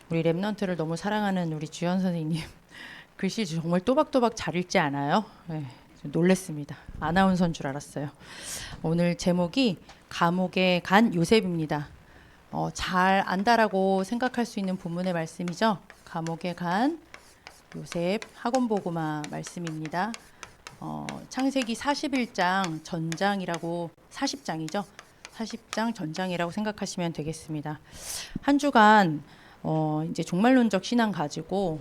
우리 랩넌트를 너무 사랑하는 우리 주연 선생님 글씨 정말 또박또박 잘 읽지 않아요? 네, 좀 놀랬습니다. 아나운서인 줄 알았어요. 오늘 제목이 감옥에 간 요셉입니다. 잘 안다라고 생각할 수 있는 본문의 말씀이죠. 감옥에 간 요셉 학원보고마 말씀입니다. 창세기 41장 전장이라고 40장이죠. 40장 전장이라고 생각하시면 되겠습니다. 한 주간 이제 종말론적 신앙 가지고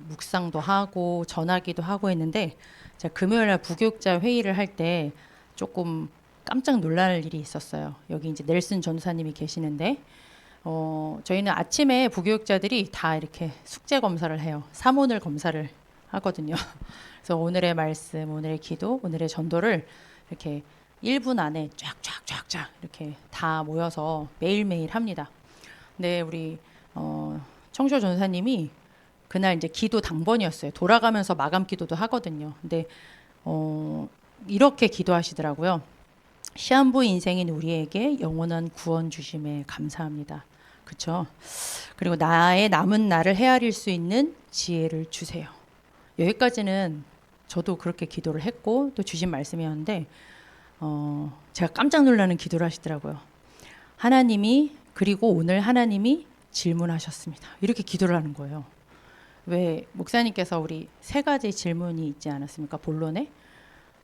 묵상도 하고 전하기도 하고 했는데 제가 금요일날 부교육자 회의를 할 때 조금 깜짝 놀랄 일이 있었어요. 여기 이제 넬슨 전사님이 계시는데 저희는 아침에 부교육자들이 다 이렇게 숙제 검사를 해요. 사문을 검사를 하거든요. 그래서 오늘의 말씀, 오늘의 기도, 오늘의 전도를 이렇게 1분 안에 쫙쫙쫙쫙 이렇게 다 모여서 매일매일 합니다. 근데 우리 청쇼 전사님이 그날 이제 기도 당번이었어요. 돌아가면서 마감 기도도 하거든요. 근데 이렇게 기도하시더라고요. 시한부 인생인 우리에게 영원한 구원 주심에 감사합니다. 그렇죠? 그리고 나의 남은 날을 헤아릴 수 있는 지혜를 주세요. 여기까지는 저도 그렇게 기도를 했고 또 주신 말씀이었는데 제가 깜짝 놀라는 기도를 하시더라고요. 하나님이 그리고 오늘 하나님이 질문하셨습니다. 이렇게 기도를 하는 거예요. 왜 목사님께서 우리 세 가지 질문이 있지 않았습니까? 본론에.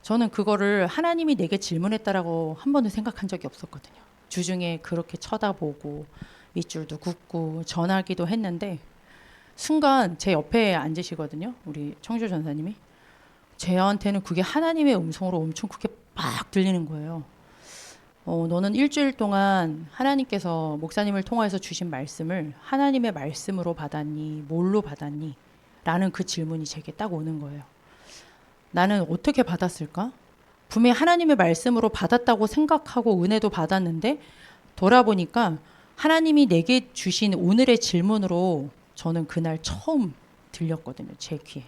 저는 그거를 하나님이 내게 질문했다라고 한 번도 생각한 적이 없었거든요. 주중에 그렇게 쳐다보고 밑줄도 긋고 전하기도 했는데 순간 제 옆에 앉으시거든요. 우리 청주 전사님이. 저한테는 그게 하나님의 음성으로 엄청 크게 막 들리는 거예요. 너는 일주일 동안 하나님께서 목사님을 통해서 주신 말씀을 하나님의 말씀으로 받았니? 뭘로 받았니? 라는 그 질문이 제게 딱 오는 거예요. 나는 어떻게 받았을까? 분명히 하나님의 말씀으로 받았다고 생각하고 은혜도 받았는데 돌아보니까 하나님이 내게 주신 오늘의 질문으로 저는 그날 처음 들렸거든요. 제 귀에.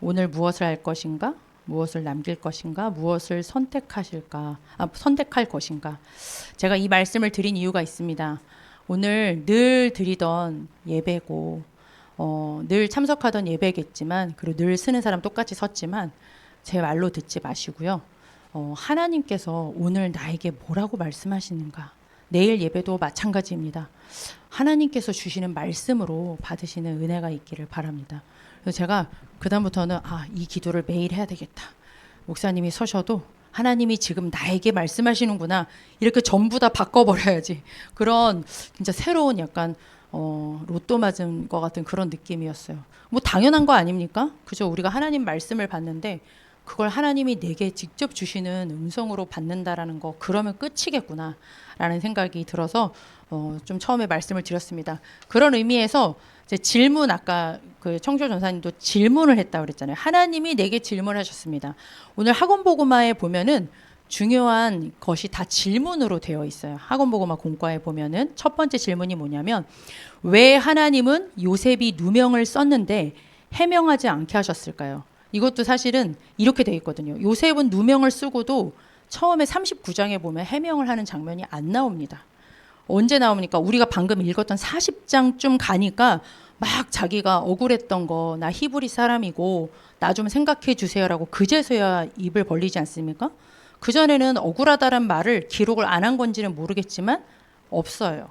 오늘 무엇을 할 것인가? 무엇을 남길 것인가? 무엇을 선택할 것인가? 제가 이 말씀을 드린 이유가 있습니다. 오늘 늘 드리던 예배고 늘 참석하던 예배겠지만 그리고 늘 쓰는 사람 똑같이 섰지만 제 말로 듣지 마시고요. 하나님께서 오늘 나에게 뭐라고 말씀하시는가? 내일 예배도 마찬가지입니다. 하나님께서 주시는 말씀으로 받으시는 은혜가 있기를 바랍니다. 그래서 제가 그다음부터는 이 기도를 매일 해야 되겠다. 목사님이 서셔도 하나님이 지금 나에게 말씀하시는구나. 이렇게 전부 다 바꿔버려야지. 그런 진짜 새로운 약간 로또 맞은 것 같은 그런 느낌이었어요. 뭐 당연한 거 아닙니까? 그죠? 우리가 하나님 말씀을 받는데 그걸 하나님이 내게 직접 주시는 음성으로 받는다라는 거 그러면 끝이겠구나 라는 생각이 들어서 좀 처음에 말씀을 드렸습니다. 그런 의미에서 제 질문 아까 그 청조 전사님도 질문을 했다고 그랬잖아요. 하나님이 내게 질문하셨습니다. 오늘 학원보고마에 보면은 중요한 것이 다 질문으로 되어 있어요. 학원보고마 공과에 보면은 첫 번째 질문이 뭐냐면 왜 하나님은 요셉이 누명을 썼는데 해명하지 않게 하셨을까요? 이것도 사실은 이렇게 되어 있거든요. 요셉은 누명을 쓰고도 처음에 39장에 보면 해명을 하는 장면이 안 나옵니다. 언제 나옵니까? 우리가 방금 읽었던 40장쯤 가니까 막 자기가 억울했던 거, 나 히브리 사람이고 나 좀 생각해 주세요라고 그제서야 입을 벌리지 않습니까? 그전에는 억울하다는 말을 기록을 안 한 건지는 모르겠지만 없어요.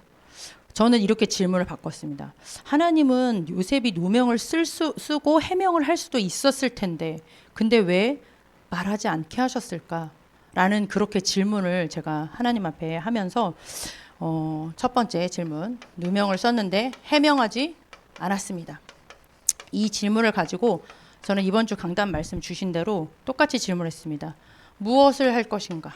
저는 이렇게 질문을 바꿨습니다. 하나님은 요셉이 누명을 쓰고 해명을 할 수도 있었을 텐데 근데 왜 말하지 않게 하셨을까? 라는 그렇게 질문을 제가 하나님 앞에 하면서 첫 번째 질문, 누명을 썼는데 해명하지 않았습니다. 이 질문을 가지고 저는 이번 주 강단 말씀 주신 대로 똑같이 질문했습니다. 무엇을 할 것인가?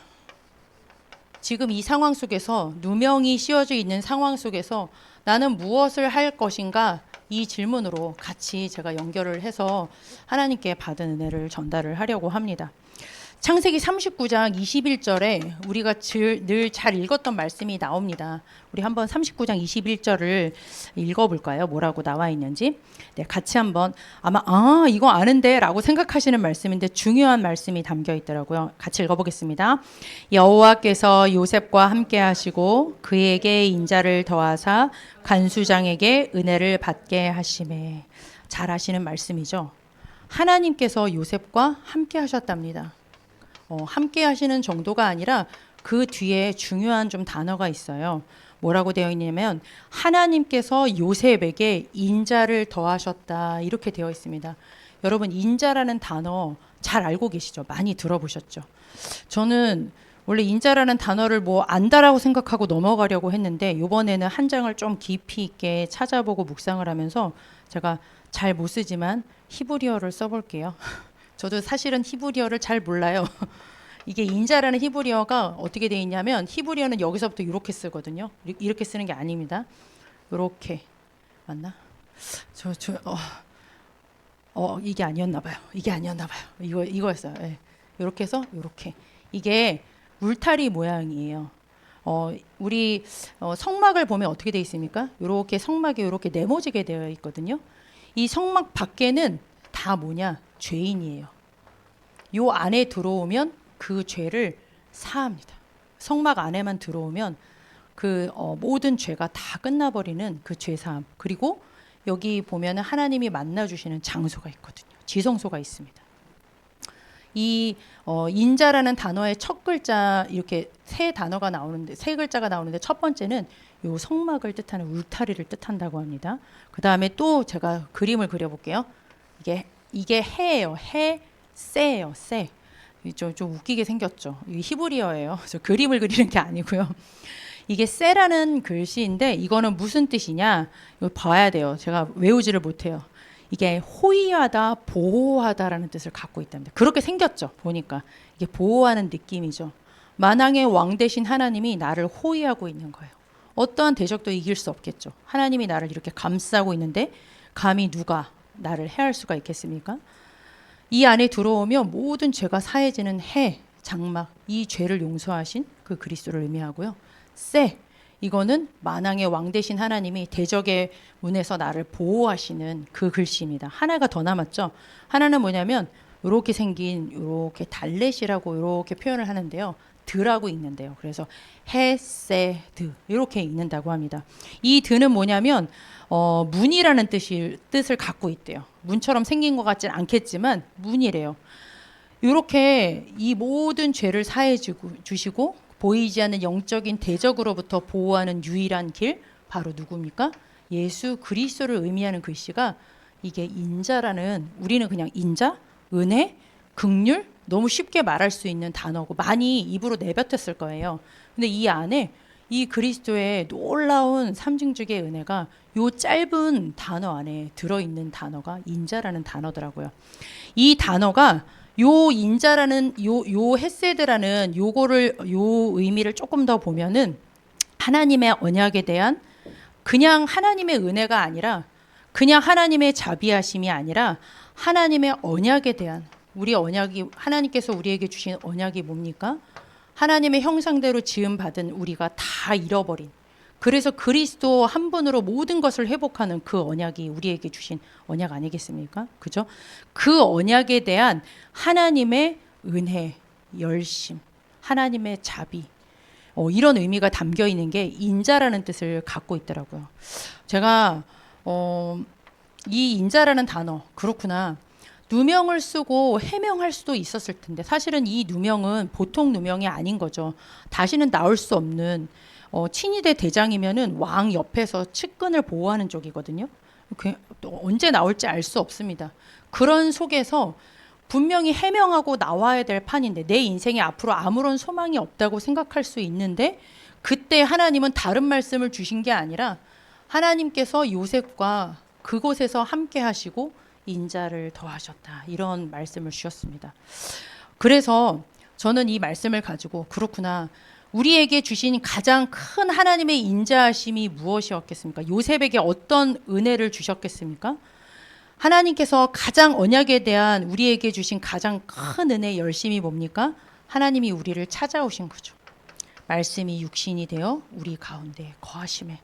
지금 이 상황 속에서 누명이 씌워져 있는 상황 속에서 나는 무엇을 할 것인가? 이 질문으로 같이 제가 연결을 해서 하나님께 받은 은혜를 전달을 하려고 합니다. 창세기 39장 21절에 우리가 늘 잘 읽었던 말씀이 나옵니다. 우리 한번 39장 21절을 읽어볼까요? 뭐라고 나와 있는지. 네, 같이 한번 아마 이거 아는데 라고 생각하시는 말씀인데 중요한 말씀이 담겨 있더라고요. 같이 읽어보겠습니다. 여호와께서 요셉과 함께 하시고 그에게 인자를 더하사 간수장에게 은혜를 받게 하심에. 잘 아시는 말씀이죠. 하나님께서 요셉과 함께 하셨답니다. 함께 하시는 정도가 아니라 그 뒤에 중요한 좀 단어가 있어요. 뭐라고 되어 있냐면 하나님께서 요셉에게 인자를 더하셨다 이렇게 되어 있습니다. 여러분 인자라는 단어 잘 알고 계시죠? 많이 들어보셨죠? 저는 원래 인자라는 단어를 뭐 안다라고 생각하고 넘어가려고 했는데 이번에는 한 장을 좀 깊이 있게 찾아보고 묵상을 하면서 제가 잘 못 쓰지만 히브리어를 써볼게요. 저도 사실은 히브리어를 잘 몰라요. 이게 인자라는 히브리어가 어떻게 돼 있냐면 히브리어는 여기서부터 이렇게 쓰거든요. 이렇게 쓰는 게 아닙니다. 이렇게 맞나? 이게 아니었나 봐요. 이거였어요. 네. 이렇게 해서 이렇게 이게 울타리 모양이에요. 우리 성막을 보면 어떻게 돼 있습니까? 이렇게 성막이 이렇게 네모지게 되어 있거든요. 이 성막 밖에는 다 뭐냐? 죄인이에요. 요 안에 들어오면 그 죄를 사합니다. 성막 안에만 들어오면 그 모든 죄가 다 끝나버리는 그 죄사함. 그리고 여기 보면은 하나님이 만나주시는 장소가 있거든요. 지성소가 있습니다. 이 인자라는 단어의 첫 글자 이렇게 세 단어가 나오는데 세 글자가 나오는데 첫 번째는 요 성막을 뜻하는 울타리를 뜻한다고 합니다. 그 다음에 또 제가 그림을 그려볼게요. 이게 해예요. 쎄예요. 쎄. 좀 웃기게 생겼죠. 이게 히브리어예요. 저 그림을 그리는 게 아니고요. 이게 쎄라는 글씨인데 이거는 무슨 뜻이냐? 이거 봐야 돼요. 제가 외우지를 못해요. 이게 호위하다, 보호하다라는 뜻을 갖고 있답니다. 그렇게 생겼죠. 보니까 이게 보호하는 느낌이죠. 만왕의 왕 대신 하나님이 나를 호위하고 있는 거예요. 어떠한 대적도 이길 수 없겠죠. 하나님이 나를 이렇게 감싸고 있는데 감히 누가 나를 해할 수가 있겠습니까? 이 안에 들어오면 모든 죄가 사해지는 해, 장막, 이 죄를 용서하신 그 그리스도를 의미하고요. 쎄, 이거는 만왕의 왕 대신 하나님이 대적의 문에서 나를 보호하시는 그 글씨입니다. 하나가 더 남았죠. 하나는 뭐냐면 이렇게 생긴 이렇게 달렛이라고 이렇게 표현을 하는데요. 드라고 읽는데요. 그래서 헤세드 이렇게 읽는다고 합니다. 이 드는 뭐냐면 문이라는 뜻을 갖고 있대요. 문처럼 생긴 것 같진 않겠지만 문이래요. 이렇게 이 모든 죄를 사해 주시고 보이지 않는 영적인 대적으로부터 보호하는 유일한 길 바로 누굽니까? 예수 그리스도를 의미하는 글씨가 이게 인자라는 우리는 그냥 인자, 은혜, 긍휼 너무 쉽게 말할 수 있는 단어고 많이 입으로 내뱉었을 거예요. 근데 이 안에 이 그리스도의 놀라운 삼중직의 은혜가 요 짧은 단어 안에 들어있는 단어가 인자라는 단어더라고요. 이 단어가 요 인자라는 요 헤세드라는 요 의미를 조금 더 보면은 하나님의 언약에 대한 그냥 하나님의 은혜가 아니라 그냥 하나님의 자비하심이 아니라 하나님의 언약에 대한 우리 언약이 하나님께서 우리에게 주신 언약이 뭡니까? 하나님의 형상대로 지음 받은 우리가 다 잃어버린 그래서 그리스도 한 분으로 모든 것을 회복하는 그 언약이 우리에게 주신 언약 아니겠습니까? 그죠? 그 언약에 대한 하나님의 은혜, 열심, 하나님의 자비 이런 의미가 담겨 있는 게 인자라는 뜻을 갖고 있더라고요. 제가 이 인자라는 단어 그렇구나. 누명을 쓰고 해명할 수도 있었을 텐데 사실은 이 누명은 보통 누명이 아닌 거죠. 다시는 나올 수 없는 친위대 대장이면은 왕 옆에서 측근을 보호하는 쪽이거든요. 또 언제 나올지 알 수 없습니다. 그런 속에서 분명히 해명하고 나와야 될 판인데 내 인생에 앞으로 아무런 소망이 없다고 생각할 수 있는데 그때 하나님은 다른 말씀을 주신 게 아니라 하나님께서 요셉과 그곳에서 함께 하시고 인자를 더하셨다. 이런 말씀을 주셨습니다. 그래서 저는 이 말씀을 가지고 그렇구나. 우리에게 주신 가장 큰 하나님의 인자하심이 무엇이었겠습니까? 요셉에게 어떤 은혜를 주셨겠습니까? 하나님께서 가장 언약에 대한 우리에게 주신 가장 큰 은혜 열심이 뭡니까? 하나님이 우리를 찾아오신 거죠. 말씀이 육신이 되어 우리 가운데 거하심에.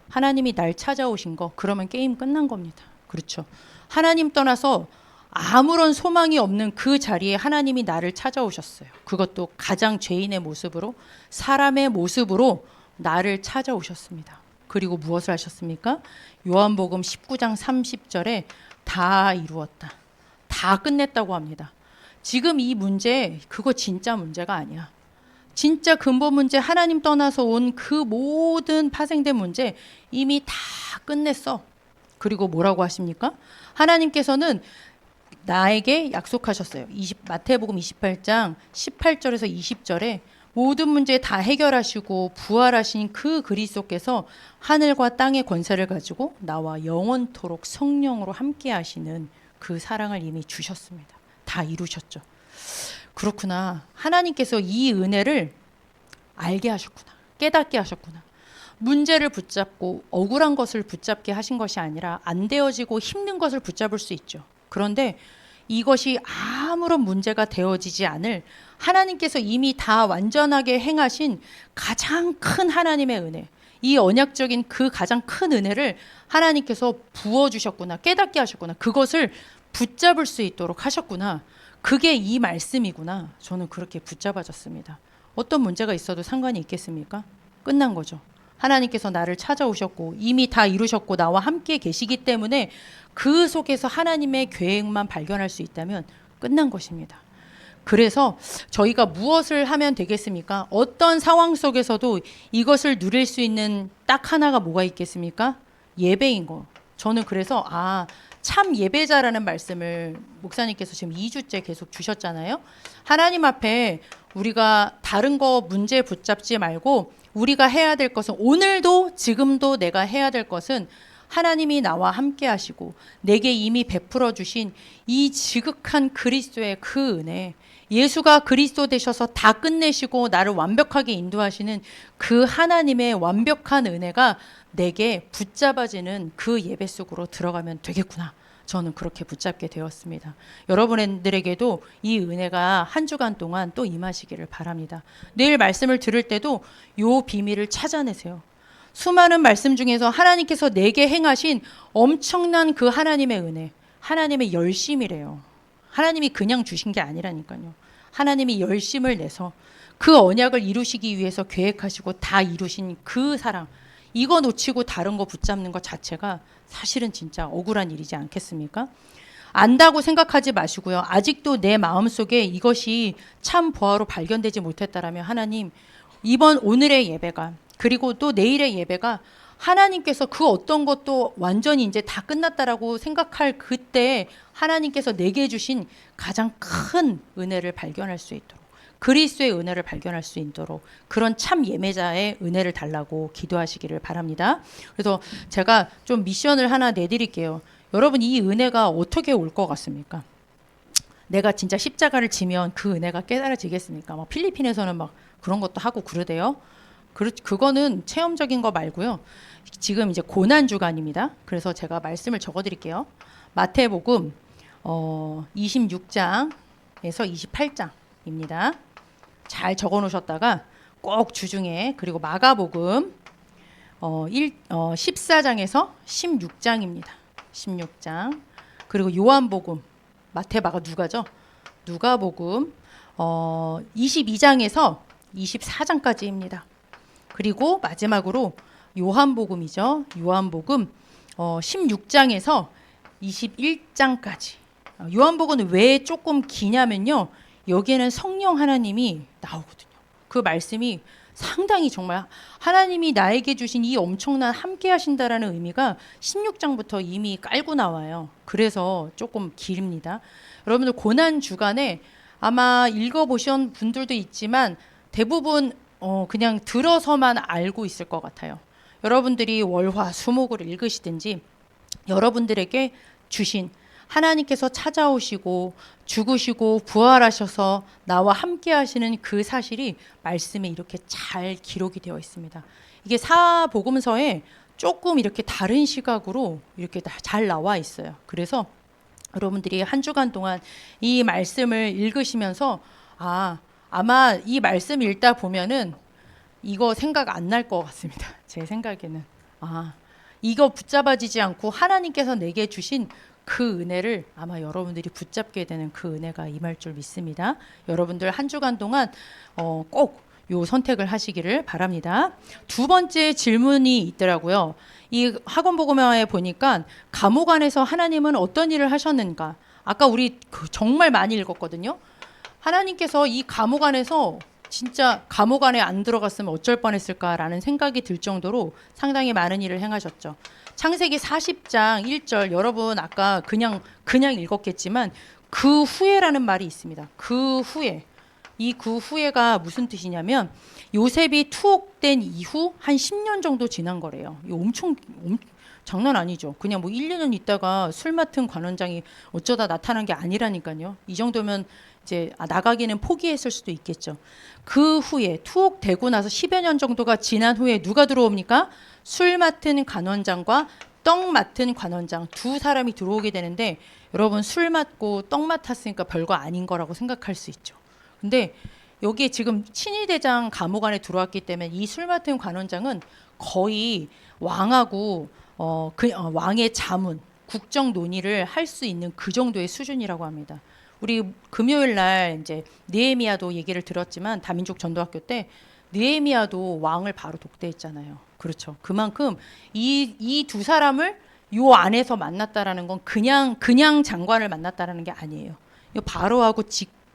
하나님이 날 찾아오신 거, 그러면 게임 끝난 겁니다. 그렇죠. 하나님 떠나서 아무런 소망이 없는 그 자리에 하나님이 나를 찾아오셨어요. 그것도 가장 죄인의 모습으로, 사람의 모습으로 나를 찾아오셨습니다. 그리고 무엇을 하셨습니까? 요한복음 19장 30절에 다 이루었다, 다 끝냈다고 합니다. 지금 이 문제, 그거 진짜 문제가 아니야. 진짜 근본 문제, 하나님 떠나서 온 그 모든 파생된 문제 이미 다 끝냈어. 그리고 뭐라고 하십니까? 하나님께서는 나에게 약속하셨어요. 마태복음 28장 18절에서 20절에 모든 문제 다 해결하시고 부활하신 그 그리스도께서 하늘과 땅의 권세를 가지고 나와 영원토록 성령으로 함께 하시는 그 사랑을 이미 주셨습니다. 다 이루셨죠. 그렇구나. 하나님께서 이 은혜를 알게 하셨구나. 깨닫게 하셨구나. 문제를 붙잡고 억울한 것을 붙잡게 하신 것이 아니라 안 되어지고 힘든 것을 붙잡을 수 있죠. 그런데 이것이 아무런 문제가 되어지지 않을 하나님께서 이미 다 완전하게 행하신 가장 큰 하나님의 은혜, 이 언약적인 그 가장 큰 은혜를 하나님께서 부어주셨구나, 깨닫게 하셨구나, 그것을 붙잡을 수 있도록 하셨구나, 그게 이 말씀이구나. 저는 그렇게 붙잡아졌습니다. 어떤 문제가 있어도 상관이 있겠습니까? 끝난 거죠. 하나님께서 나를 찾아오셨고 이미 다 이루셨고 나와 함께 계시기 때문에 그 속에서 하나님의 계획만 발견할 수 있다면 끝난 것입니다. 그래서 저희가 무엇을 하면 되겠습니까? 어떤 상황 속에서도 이것을 누릴 수 있는 딱 하나가 뭐가 있겠습니까? 예배인 거. 저는 그래서 참 예배자라는 말씀을 목사님께서 지금 2주째 계속 주셨잖아요. 하나님 앞에 우리가 다른 거 문제 붙잡지 말고 우리가 해야 될 것은, 오늘도 지금도 내가 해야 될 것은 하나님이 나와 함께 하시고 내게 이미 베풀어 주신 이 지극한 그리스도의 그 은혜, 예수가 그리스도 되셔서 다 끝내시고 나를 완벽하게 인도하시는 그 하나님의 완벽한 은혜가 내게 붙잡아지는 그 예배 속으로 들어가면 되겠구나. 저는 그렇게 붙잡게 되었습니다. 여러분들에게도 이 은혜가 한 주간 동안 또 임하시기를 바랍니다. 내일 말씀을 들을 때도 요 비밀을 찾아내세요. 수많은 말씀 중에서 하나님께서 내게 행하신 엄청난 그 하나님의 은혜, 하나님의 열심이래요. 하나님이 그냥 주신 게 아니라니까요. 하나님이 열심을 내서 그 언약을 이루시기 위해서 계획하시고 다 이루신 그 사랑, 이거 놓치고 다른 거 붙잡는 것 자체가 사실은 진짜 억울한 일이지 않겠습니까? 안다고 생각하지 마시고요. 아직도 내 마음속에 이것이 참 보화로 발견되지 못했다라면 하나님, 오늘의 예배가, 그리고 또 내일의 예배가 하나님께서 그 어떤 것도 완전히 이제 다 끝났다라고 생각할 그때 하나님께서 내게 주신 가장 큰 은혜를 발견할 수 있도록, 그리스도의 은혜를 발견할 수 있도록 그런 참 예매자의 은혜를 달라고 기도하시기를 바랍니다. 그래서 제가 좀 미션을 하나 내드릴게요. 여러분, 이 은혜가 어떻게 올 것 같습니까? 내가 진짜 십자가를 지면 그 은혜가 깨달아지겠습니까? 막 필리핀에서는 막 그런 것도 하고 그러대요. 그거는 체험적인 거 말고요. 지금 이제 고난 주간입니다. 그래서 제가 말씀을 적어드릴게요. 마태복음 26장에서 28장입니다. 잘 적어놓으셨다가 꼭 주중에, 그리고 마가복음 14장에서 16장입니다. 16장. 그리고 요한복음, 마태, 마가, 누가죠. 누가복음 22장에서 24장까지입니다. 그리고 마지막으로 요한복음이죠. 요한복음 16장에서 21장까지. 요한복음은 왜 조금 기냐면요, 여기에는 성령 하나님이 나오거든요. 그 말씀이 상당히 정말 하나님이 나에게 주신 이 엄청난 함께 하신다라는 의미가 16장부터 이미 깔고 나와요. 그래서 조금 길입니다. 여러분들 고난 주간에 아마 읽어보신 분들도 있지만 대부분 그냥 들어서만 알고 있을 것 같아요. 여러분들이 월화 수목을 읽으시든지 여러분들에게 주신 하나님께서 찾아오시고 죽으시고 부활하셔서 나와 함께 하시는 그 사실이 말씀에 이렇게 잘 기록이 되어 있습니다. 이게 사복음서에 조금 이렇게 다른 시각으로 이렇게 잘 나와 있어요. 그래서 여러분들이 한 주간 동안 이 말씀을 읽으시면서 아마 이 말씀 읽다 보면은 이거 생각 안 날 것 같습니다. 제 생각에는 이거 붙잡아지지 않고 하나님께서 내게 주신 그 은혜를 아마 여러분들이 붙잡게 되는 그 은혜가 임할 줄 믿습니다. 여러분들 한 주간 동안 꼭 요 선택을 하시기를 바랍니다. 두 번째 질문이 있더라고요. 이 학원 복음화에 보니까 감옥 안에서 하나님은 어떤 일을 하셨는가? 아까 우리 정말 많이 읽었거든요. 하나님께서 이 감옥 안에서 진짜 감옥 안에 안 들어갔으면 어쩔 뻔했을까라는 생각이 들 정도로 상당히 많은 일을 행하셨죠. 창세기 40장 1절 여러분 아까 그냥 읽었겠지만 그 후에라는 말이 있습니다. 그 후에 그 후에가 무슨 뜻이냐면 요셉이 투옥된 이후 한 10년 정도 지난 거래요. 이거 엄청 장난 아니죠. 그냥 뭐 1, 2년 있다가 술 맡은 관원장이 어쩌다 나타난 게 아니라니까요. 이 정도면 이제 나가기는 포기했을 수도 있겠죠. 그 후에 투옥되고 나서 10여 년 정도가 지난 후에 누가 들어옵니까? 술 맡은 관원장과 떡 맡은 관원장 두 사람이 들어오게 되는데 여러분 술 맡고 떡 맡았으니까 별거 아닌 거라고 생각할 수 있죠. 근데 여기에 지금 친위대장 감옥 안에 들어왔기 때문에 이 술 맡은 관원장은 거의 왕하고 왕의 자문, 국정 논의를 할 수 있는 그 정도의 수준이라고 합니다. 우리 금요일 날 이제 느헤미야도 얘기를 들었지만 다민족 전도학교 때 느헤미야도 왕을 바로 독대했잖아요. 그렇죠. 그만큼 이 두 사람을 요 안에서 만났다라는 건 그냥 장관을 만났다라는 게 아니에요. 바로하고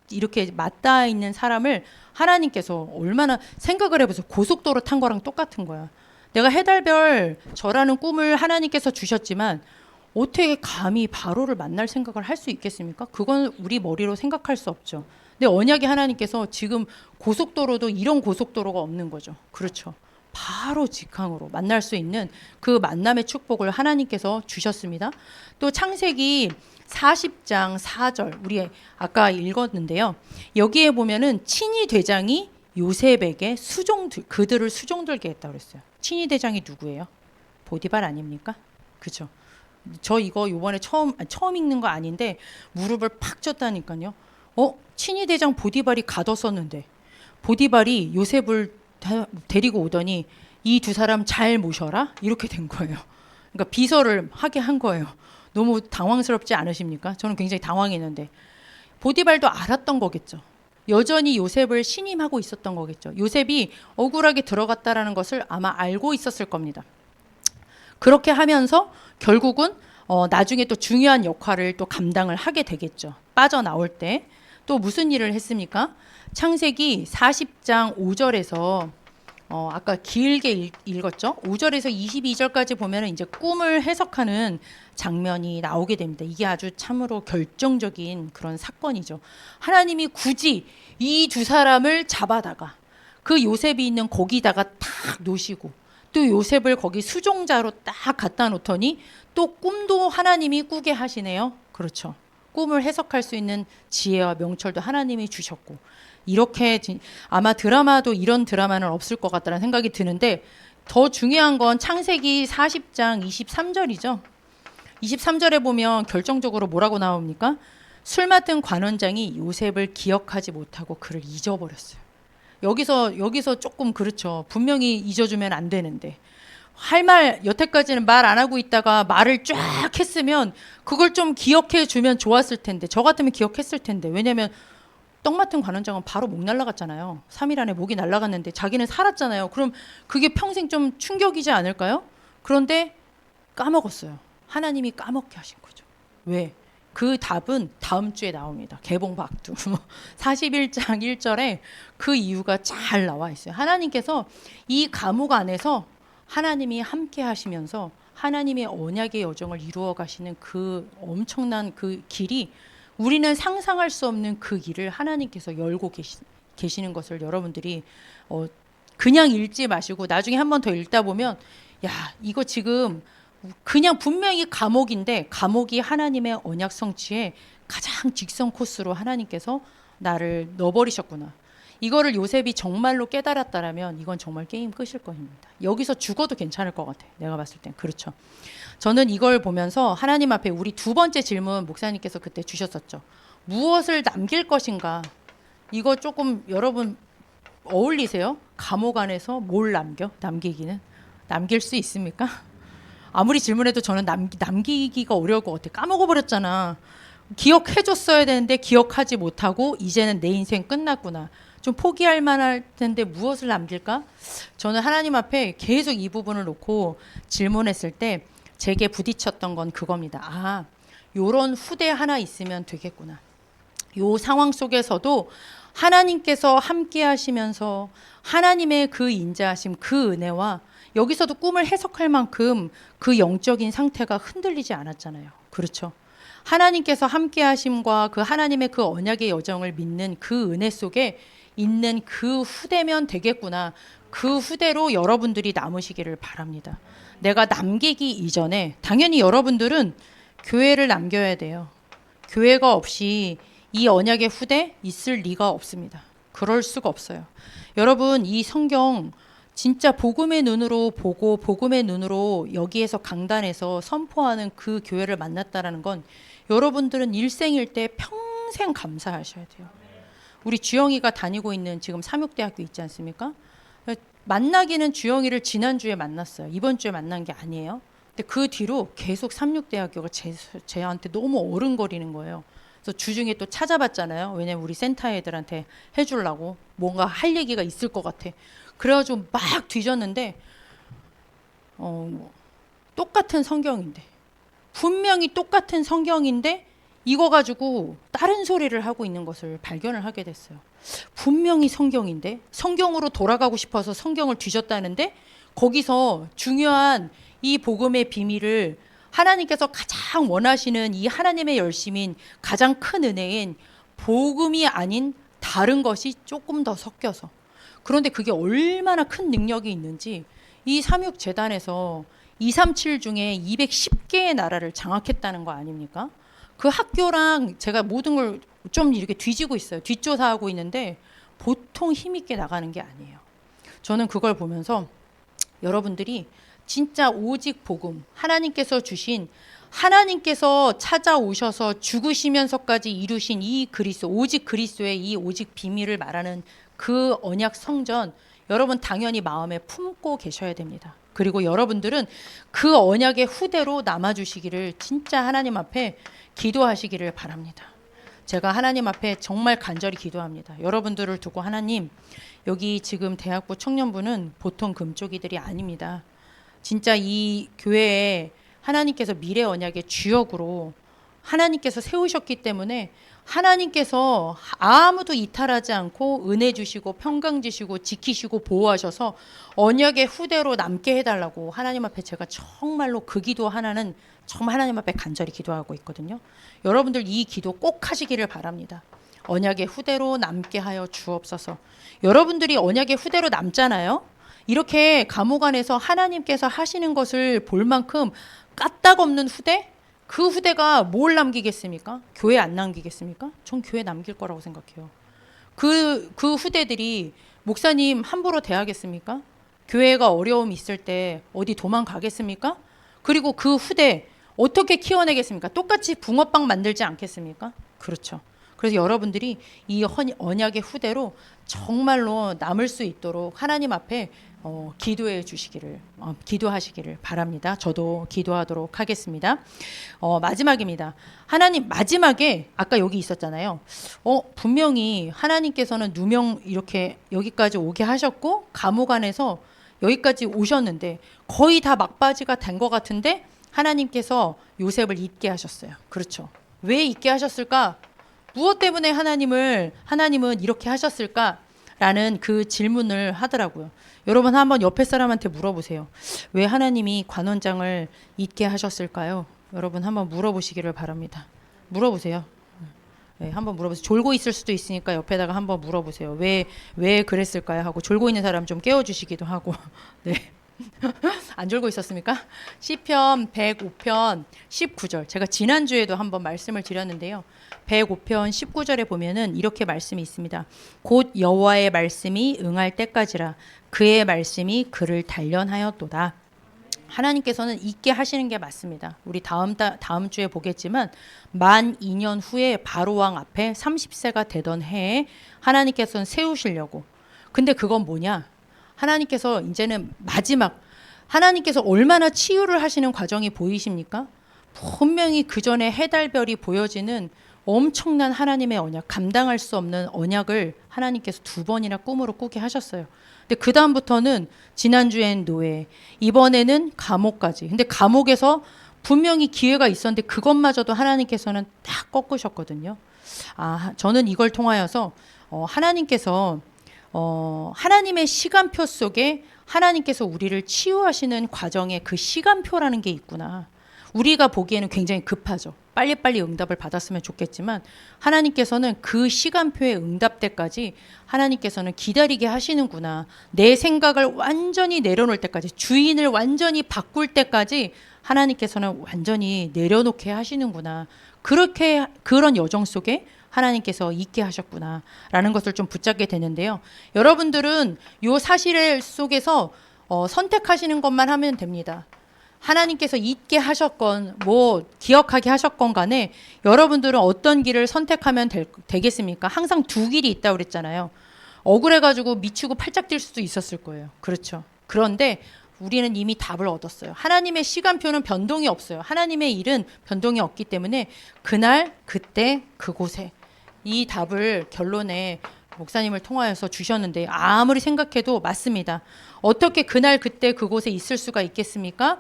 이렇게 맞닿아 있는 사람을 하나님께서 얼마나 생각을 해보세요. 고속도로 탄 거랑 똑같은 거야. 내가 해달별 저라는 꿈을 하나님께서 주셨지만 어떻게 감히 바로를 만날 생각을 할 수 있겠습니까? 그건 우리 머리로 생각할 수 없죠. 근데 언약의 하나님께서 지금 고속도로도 이런 고속도로가 없는 거죠. 그렇죠. 바로 직항으로 만날 수 있는 그 만남의 축복을 하나님께서 주셨습니다. 또 창세기 40장 4절 우리 아까 읽었는데요. 여기에 보면은 친위 대장이 요셉에게 그들을 수종들게 했다고 그랬어요. 친위 대장이 누구예요? 보디발 아닙니까? 그죠? 저 이거 요번에 처음 읽는 거 아닌데 무릎을 팍 쳤다니까요. 친위 대장 보디발이 가뒀었는데 보디발이 요셉을 데리고 오더니 이 두 사람 잘 모셔라 이렇게 된 거예요. 그러니까 비서를 하게 한 거예요. 너무 당황스럽지 않으십니까? 저는 굉장히 당황했는데 보디발도 알았던 거겠죠. 여전히 요셉을 신임하고 있었던 거겠죠. 요셉이 억울하게 들어갔다라는 것을 아마 알고 있었을 겁니다. 그렇게 하면서 결국은 나중에 또 중요한 역할을 또 감당을 하게 되겠죠. 빠져나올 때 또 무슨 일을 했습니까? 창세기 40장 5절에서 아까 길게 읽었죠. 5절에서 22절까지 보면은 이제 꿈을 해석하는 장면이 나오게 됩니다. 이게 아주 참으로 결정적인 그런 사건이죠. 하나님이 굳이 이 두 사람을 잡아다가 그 요셉이 있는 거기다가 탁 놓으시고 또 요셉을 거기 수종자로 딱 갖다 놓더니 또 꿈도 하나님이 꾸게 하시네요. 그렇죠. 꿈을 해석할 수 있는 지혜와 명철도 하나님이 주셨고 이렇게 아마 드라마도 이런 드라마는 없을 것 같다는 생각이 드는데 더 중요한 건 창세기 40장 23절이죠. 23절에 보면 결정적으로 뭐라고 나옵니까? 술 맡은 관원장이 요셉을 기억하지 못하고 그를 잊어버렸어요. 여기서 조금 그렇죠. 분명히 잊어주면 안 되는데 할 말 여태까지는 말 안 하고 있다가 말을 쫙 했으면 그걸 좀 기억해 주면 좋았을 텐데 저 같으면 기억했을 텐데 왜냐면 떡 맡은 관원장은 바로 목 날라갔잖아요. 3일 안에 목이 날라갔는데 자기는 살았잖아요. 그럼 그게 평생 좀 충격이지 않을까요? 그런데 까먹었어요. 하나님이 까먹게 하신 거죠. 왜? 그 답은 다음 주에 나옵니다. 개봉박두 41장 1절에 그 이유가 잘 나와 있어요. 하나님께서 이 감옥 안에서 하나님이 함께 하시면서 하나님의 언약의 여정을 이루어 가시는 그 엄청난 그 길이 우리는 상상할 수 없는 그 길을 하나님께서 열고 계시는 것을 여러분들이 그냥 읽지 마시고 나중에 한 번 더 읽다 보면 야 이거 지금 그냥 분명히 감옥인데 감옥이 하나님의 언약 성취에 가장 직선 코스로 하나님께서 나를 넣어버리셨구나. 이거를 요셉이 정말로 깨달았다라면 이건 정말 게임 끝일 것입니다. 여기서 죽어도 괜찮을 것 같아. 내가 봤을 땐. 그렇죠. 저는 이걸 보면서 하나님 앞에 우리 두 번째 질문 목사님께서 그때 주셨었죠. 무엇을 남길 것인가? 이거 조금 여러분 어울리세요? 감옥 안에서 뭘 남기기는? 남길 수 있습니까? 아무리 질문해도 저는 남기기가 어려울 것 같아요. 까먹어버렸잖아. 기억해줬어야 되는데 기억하지 못하고 이제는 내 인생 끝났구나. 좀 포기할 만할 텐데 무엇을 남길까? 저는 하나님 앞에 계속 이 부분을 놓고 질문했을 때 제게 부딪혔던 건 그겁니다. 아, 요런 후대 하나 있으면 되겠구나. 요 상황 속에서도 하나님께서 함께 하시면서 하나님의 그 인자하심, 그 은혜와 여기서도 꿈을 해석할 만큼 그 영적인 상태가 흔들리지 않았잖아요. 그렇죠. 하나님께서 함께 하심과 그 하나님의 그 언약의 여정을 믿는 그 은혜 속에 있는 그 후대면 되겠구나. 그 후대로 여러분들이 남으시기를 바랍니다. 내가 남기기 이전에 당연히 여러분들은 교회를 남겨야 돼요. 교회가 없이 이 언약의 후대 있을 리가 없습니다. 그럴 수가 없어요. 여러분 이 성경 진짜 복음의 눈으로 보고 복음의 눈으로 여기에서 강단에서 선포하는 그 교회를 만났다라는 건 여러분들은 일생일 때 평생 감사하셔야 돼요. 우리 주영이가 다니고 있는 지금 삼육대학교 있지 않습니까? 만나기는 주영이를 지난주에 만났어요. 이번 주에 만난 게 아니에요. 근데 그 뒤로 계속 삼육대학교가 제한테 너무 어른거리는 거예요. 그래서 주중에 또 찾아봤잖아요. 왜냐면 우리 센터 애들한테 해주려고 뭔가 할 얘기가 있을 것 같아. 그래가지고 막 뒤졌는데 똑같은 성경인데 분명히 똑같은 성경인데 이거 가지고 다른 소리를 하고 있는 것을 발견을 하게 됐어요. 분명히 성경인데 성경으로 돌아가고 싶어서 성경을 뒤졌다는데 거기서 중요한 이 복음의 비밀을 하나님께서 가장 원하시는 이 하나님의 열심인 가장 큰 은혜인 복음이 아닌 다른 것이 조금 더 섞여서 그런데 그게 얼마나 큰 능력이 있는지 이 삼육재단에서 237 중에 210개의 나라를 장악했다는 거 아닙니까? 그 학교랑 제가 모든 걸 좀 이렇게 뒤지고 있어요. 뒷조사하고 있는데 보통 힘있게 나가는 게 아니에요. 저는 그걸 보면서 여러분들이 진짜 오직 복음, 하나님께서 주신 하나님께서 찾아오셔서 죽으시면서까지 이루신 이 그리스도, 오직 그리스도의 이 오직 비밀을 말하는 그 언약 성전 여러분 당연히 마음에 품고 계셔야 됩니다. 그리고 여러분들은 그 언약의 후대로 남아주시기를 진짜 하나님 앞에 기도하시기를 바랍니다. 제가 하나님 앞에 정말 간절히 기도합니다. 여러분들을 두고 하나님, 여기 지금 대학부 청년부는 보통 금쪽이들이 아닙니다. 진짜 이 교회에 하나님께서 미래 언약의 주역으로 하나님께서 세우셨기 때문에 하나님께서 아무도 이탈하지 않고 은혜 주시고 평강 주시고 지키시고 보호하셔서 언약의 후대로 남게 해달라고 하나님 앞에 제가 정말로 그 기도 하나는 정말 하나님 앞에 간절히 기도하고 있거든요. 여러분들 이 기도 꼭 하시기를 바랍니다. 언약의 후대로 남게 하여 주옵소서. 여러분들이 언약의 후대로 남잖아요. 이렇게 감옥 안에서 하나님께서 하시는 것을 볼 만큼 까딱없는 후대? 그 후대가 뭘 남기겠습니까? 교회 안 남기겠습니까? 전 교회 남길 거라고 생각해요. 그 후대들이 목사님 함부로 대하겠습니까? 교회가 어려움이 있을 때 어디 도망가겠습니까? 그리고 그 후대 어떻게 키워내겠습니까? 똑같이 붕어빵 만들지 않겠습니까? 그렇죠. 그래서 여러분들이 이 언약의 후대로 정말로 남을 수 있도록 하나님 앞에 기도해 주시기를 기도하시기를 바랍니다. 저도 기도하도록 하겠습니다. 마지막입니다. 하나님 마지막에 아까 여기 있었잖아요. 분명히 하나님께서는 누명 이렇게 여기까지 오게 하셨고 감옥 안에서 여기까지 오셨는데 거의 다 막바지가 된 것 같은데 하나님께서 요셉을 잊게 하셨어요. 그렇죠. 왜 잊게 하셨을까? 무엇 때문에 하나님은 이렇게 하셨을까라는 그 질문을 하더라고요. 여러분 한번 옆에 사람한테 물어보세요. 왜 하나님이 관원장을 잊게 하셨을까요? 여러분 한번 물어보시기를 바랍니다. 물어보세요. 네, 한번 물어보세요. 졸고 있을 수도 있으니까 옆에다가 한번 물어보세요. 왜 그랬을까요? 하고 졸고 있는 사람 좀 깨워주시기도 하고. 네. 안 졸고 있었습니까? 시편 105편 19절. 제가 지난주에도 한번 말씀을 드렸는데요. 105편 19절에 보면은 이렇게 말씀이 있습니다. 곧 여호와의 말씀이 응할 때까지라 그의 말씀이 그를 단련하였도다. 하나님께서는 있게 하시는 게 맞습니다. 우리 다음 주에 보겠지만 만 2년 후에 바로왕 앞에 30세가 되던 해에 하나님께서는 세우시려고. 근데 그건 뭐냐? 하나님께서 이제는 마지막, 하나님께서 얼마나 치유를 하시는 과정이 보이십니까? 분명히 그 전에 해달별이 보여지는 엄청난 하나님의 언약, 감당할 수 없는 언약을 하나님께서 2번이나 꿈으로 꾸게 하셨어요. 근데 그 다음부터는 지난주엔 노예, 이번에는 감옥까지. 근데 감옥에서 분명히 기회가 있었는데 그것마저도 하나님께서는 딱 꺾으셨거든요. 저는 이걸 통하여서 하나님께서 하나님의 시간표 속에 하나님께서 우리를 치유하시는 과정에 그 시간표라는 게 있구나. 우리가 보기에는 굉장히 급하죠. 빨리빨리 응답을 받았으면 좋겠지만 하나님께서는 그 시간표의 응답 때까지 하나님께서는 기다리게 하시는구나. 내 생각을 완전히 내려놓을 때까지, 주인을 완전히 바꿀 때까지 하나님께서는 완전히 내려놓게 하시는구나. 그런 여정 속에 하나님께서 있게 하셨구나라는 것을 좀 붙잡게 되는데요. 여러분들은 이 사실 속에서 선택하시는 것만 하면 됩니다. 하나님께서 있게 하셨건 기억하게 하셨건 간에 여러분들은 어떤 길을 선택하면 되겠습니까? 항상 2길이 있다고 그랬잖아요. 억울해가지고 미치고 팔짝 뛸 수도 있었을 거예요. 그렇죠. 그런데 우리는 이미 답을 얻었어요. 하나님의 시간표는 변동이 없어요. 하나님의 일은 변동이 없기 때문에 그날, 그때, 그곳에 이 답을 결론에 목사님을 통하여서 주셨는데 아무리 생각해도 맞습니다. 어떻게 그날, 그때, 그곳에 있을 수가 있겠습니까?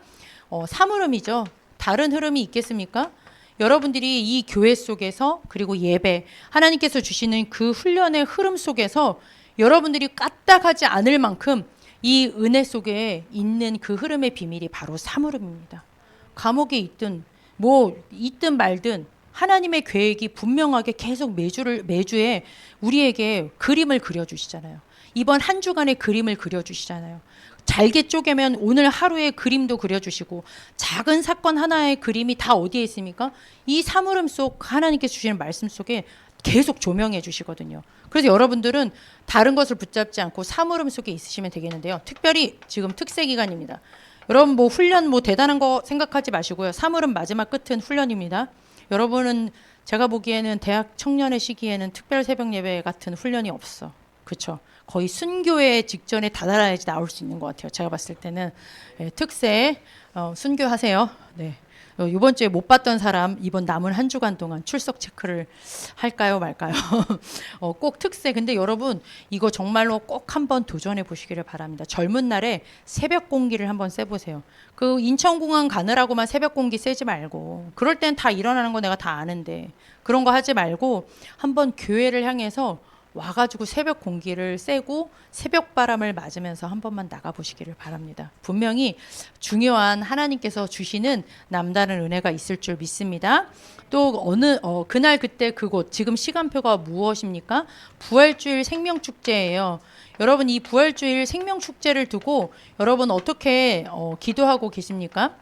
사물음이죠. 다른 흐름이 있겠습니까? 여러분들이 이 교회 속에서 그리고 예배, 하나님께서 주시는 그 훈련의 흐름 속에서 여러분들이 까딱하지 않을 만큼 이 은혜 속에 있는 그 흐름의 비밀이 바로 사물음입니다. 감옥에 있든 있든 말든 하나님의 계획이 분명하게 계속 매주에 우리에게 그림을 그려주시잖아요. 이번 한 주간의 그림을 그려주시잖아요. 잘게 쪼개면 오늘 하루의 그림도 그려주시고 작은 사건 하나의 그림이 다 어디에 있습니까? 이 사물음 속 하나님께서 주시는 말씀 속에 계속 조명해 주시거든요. 그래서 여러분들은 다른 것을 붙잡지 않고 사물음 속에 있으시면 되겠는데요. 특별히 지금 특세 기간입니다. 여러분 훈련 대단한 거 생각하지 마시고요. 사물음 마지막 끝은 훈련입니다. 여러분은 제가 보기에는 대학 청년의 시기에는 특별 새벽 예배 같은 훈련이 없어. 그렇죠? 거의 순교회 직전에 다다라야지 나올 수 있는 것 같아요. 제가 봤을 때는 특세 순교하세요. 네. 이번 주에 못 봤던 사람 이번 남은 한 주간 동안 출석 체크를 할까요 말까요? 꼭 특세. 근데 여러분 이거 정말로 꼭 한번 도전해 보시기를 바랍니다. 젊은 날에 새벽 공기를 한번 쐬보세요. 그 인천공항 가느라고만 새벽 공기 쐬지 말고, 그럴 땐 다 일어나는 거 내가 다 아는데 그런 거 하지 말고 한번 교회를 향해서 와가지고 새벽 공기를 쐬고 새벽 바람을 맞으면서 한 번만 나가보시기를 바랍니다. 분명히 중요한 하나님께서 주시는 남다른 은혜가 있을 줄 믿습니다. 또 그날 그때 그곳, 지금 시간표가 무엇입니까? 부활주일 생명축제예요. 여러분 이 부활주일 생명축제를 두고 여러분 어떻게 기도하고 계십니까?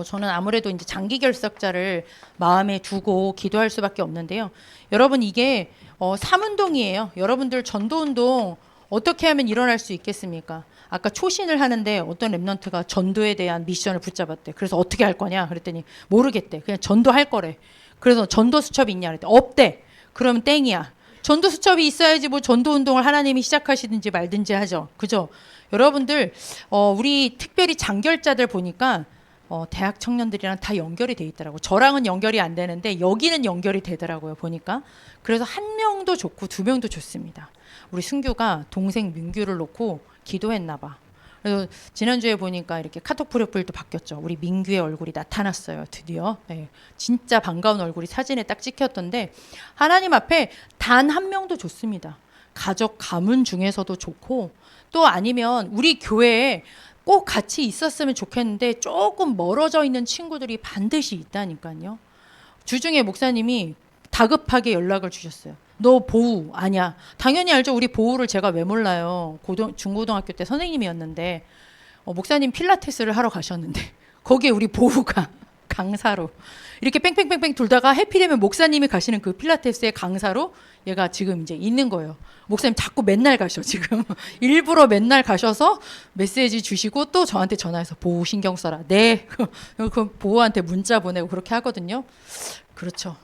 저는 아무래도 이제 장기 결석자를 마음에 두고 기도할 수밖에 없는데요. 여러분 이게 삼운동이에요. 여러분들 전도운동 어떻게 하면 일어날 수 있겠습니까? 아까 초신을 하는데 어떤 랩런트가 전도에 대한 미션을 붙잡았대. 그래서 어떻게 할 거냐 그랬더니 모르겠대. 그냥 전도할 거래. 그래서 전도 수첩이 있냐 그랬더니 없대. 그러면 땡이야. 전도 수첩이 있어야지 전도운동을 하나님이 시작하시든지 말든지 하죠. 그죠? 여러분들 우리 특별히 장결자들 보니까 대학 청년들이랑 다 연결이 돼 있더라고요. 저랑은 연결이 안 되는데 여기는 연결이 되더라고요. 보니까. 그래서 1명도 좋고 2명도 좋습니다. 우리 승규가 동생 민규를 놓고 기도했나 봐. 그래서 지난주에 보니까 이렇게 카톡 프로필도 바뀌었죠. 우리 민규의 얼굴이 나타났어요. 드디어. 네, 진짜 반가운 얼굴이 사진에 딱 찍혔던데 하나님 앞에 단 1명도 좋습니다. 가족 가문 중에서도 좋고 또 아니면 우리 교회에 꼭 같이 있었으면 좋겠는데 조금 멀어져 있는 친구들이 반드시 있다니까요. 주중에 목사님이 다급하게 연락을 주셨어요. 너 보우 아냐? 당연히 알죠. 우리 보우를 제가 왜 몰라요. 중고등학교 때 선생님이었는데 목사님 필라테스를 하러 가셨는데 거기에 우리 보우가 강사로 이렇게 뺑뺑뺑뺑 돌다가 해피되면 목사님이 가시는 그 필라테스의 강사로 얘가 지금 이제 있는 거예요. 목사님 자꾸 맨날 가셔 지금 일부러 맨날 가셔서 메시지 주시고 또 저한테 전화해서 보호 신경 써라. 네. 그 보호한테 문자 보내고 그렇게 하거든요. 그렇죠.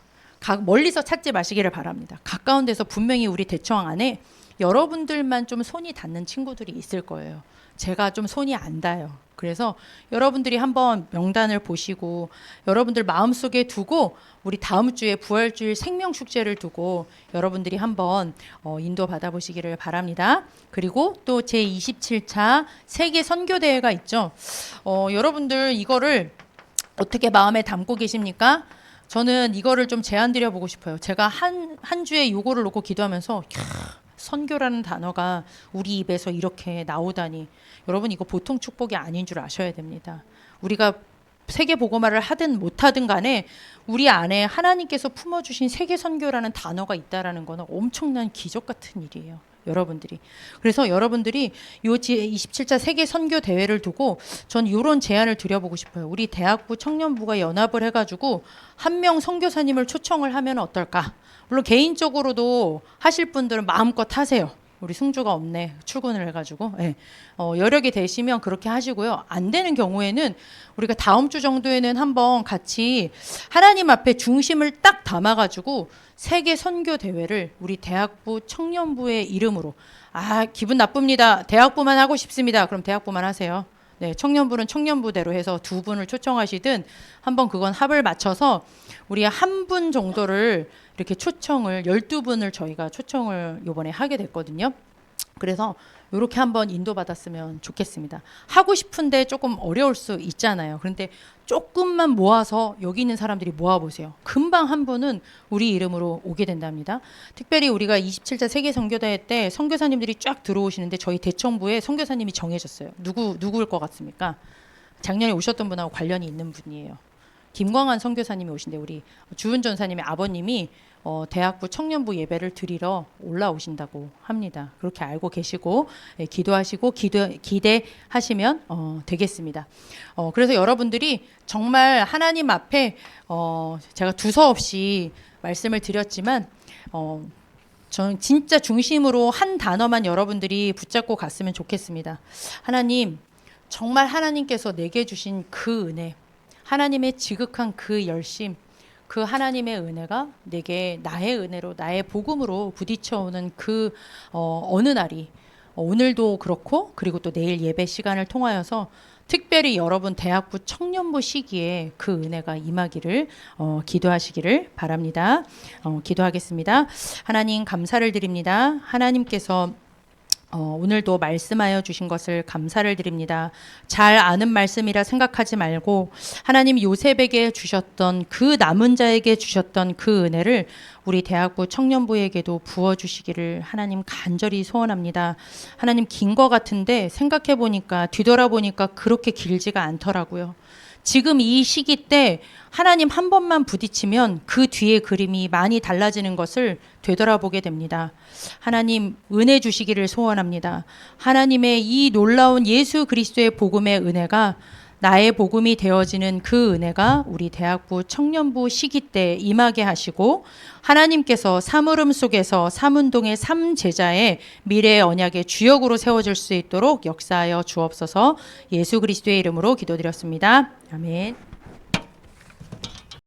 멀리서 찾지 마시기를 바랍니다. 가까운 데서 분명히 우리 대청 안에 여러분들만 좀 손이 닿는 친구들이 있을 거예요. 제가 좀 손이 안 닿아요. 그래서 여러분들이 한번 명단을 보시고 여러분들 마음속에 두고 우리 다음 주에 부활주일 생명축제를 두고 여러분들이 한번 인도 받아보시기를 바랍니다. 그리고 또 제27차 세계 선교대회가 있죠. 여러분들 이거를 어떻게 마음에 담고 계십니까? 저는 이거를 좀 제안 드려보고 싶어요. 제가 한 주에 요거를 놓고 기도하면서 선교라는 단어가 우리 입에서 이렇게 나오다니 여러분 이거 보통 축복이 아닌 줄 아셔야 됩니다. 우리가 세계 복음화를 하든 못하든 간에 우리 안에 하나님께서 품어주신 세계 선교라는 단어가 있다라는 거는 엄청난 기적 같은 일이에요. 여러분들이. 그래서 여러분들이 요 27차 세계 선교 대회를 두고 전 이런 제안을 드려보고 싶어요. 우리 대학부 청년부가 연합을 해가지고 한 명 선교사님을 초청을 하면 어떨까? 물론 개인적으로도 하실 분들은 마음껏 하세요. 우리 승주가 없네. 출근을 해가지고. 네. 여력이 되시면 그렇게 하시고요. 안 되는 경우에는 우리가 다음 주 정도에는 한번 같이 하나님 앞에 중심을 딱 담아가지고 세계 선교 대회를 우리 대학부 청년부의 이름으로 기분 나쁩니다. 대학부만 하고 싶습니다. 그럼 대학부만 하세요. 네, 청년부는 청년부대로 해서 두 분을 초청하시든 한번 그건 합을 맞춰서 우리 한 분 정도를 이렇게 초청을 12분을 저희가 초청을 이번에 하게 됐거든요. 그래서 이렇게 한번 인도받았으면 좋겠습니다. 하고 싶은데 조금 어려울 수 있잖아요. 그런데 조금만 모아서 여기 있는 사람들이 모아보세요. 금방 한 분은 우리 이름으로 오게 된답니다. 특별히 우리가 27차 세계 선교대회 때 선교사님들이 쫙 들어오시는데 저희 대청부에 선교사님이 정해졌어요. 누구일 것 같습니까? 작년에 오셨던 분하고 관련이 있는 분이에요. 김광환 선교사님이 오신데 우리 주은 전사님의 아버님이 대학부 청년부 예배를 드리러 올라오신다고 합니다. 그렇게 알고 계시고 기도하시고 기대하시면 되겠습니다. 그래서 여러분들이 정말 하나님 앞에 제가 두서없이 말씀을 드렸지만 저는 진짜 중심으로 한 단어만 여러분들이 붙잡고 갔으면 좋겠습니다. 하나님, 정말 하나님께서 내게 주신 그 은혜, 하나님의 지극한 그 열심, 그 하나님의 은혜가 내게 나의 은혜로 나의 복음으로 부딪혀오는 그 어느 날이 오늘도 그렇고 그리고 또 내일 예배 시간을 통하여서 특별히 여러분 대학부 청년부 시기에 그 은혜가 임하기를 기도하시기를 바랍니다. 기도하겠습니다. 하나님 감사를 드립니다. 하나님께서 오늘도 말씀하여 주신 것을 감사를 드립니다. 잘 아는 말씀이라 생각하지 말고 하나님 요셉에게 주셨던 그 남은 자에게 주셨던 그 은혜를 우리 대학부 청년부에게도 부어주시기를 하나님 간절히 소원합니다. 하나님 긴 것 같은데 생각해 보니까 뒤돌아보니까 그렇게 길지가 않더라고요. 지금 이 시기 때 하나님 한 번만 부딪히면 그 뒤의 그림이 많이 달라지는 것을 되돌아보게 됩니다. 하나님 은혜 주시기를 소원합니다. 하나님의 이 놀라운 예수 그리스도의 복음의 은혜가 나의 복음이 되어지는 그 은혜가 우리 대학부 청년부 시기 때 임하게 하시고 하나님께서 사물음 속에서 삼운동의 삼제자의 미래의 언약의 주역으로 세워질 수 있도록 역사하여 주옵소서. 예수 그리스도의 이름으로 기도드렸습니다. 아멘.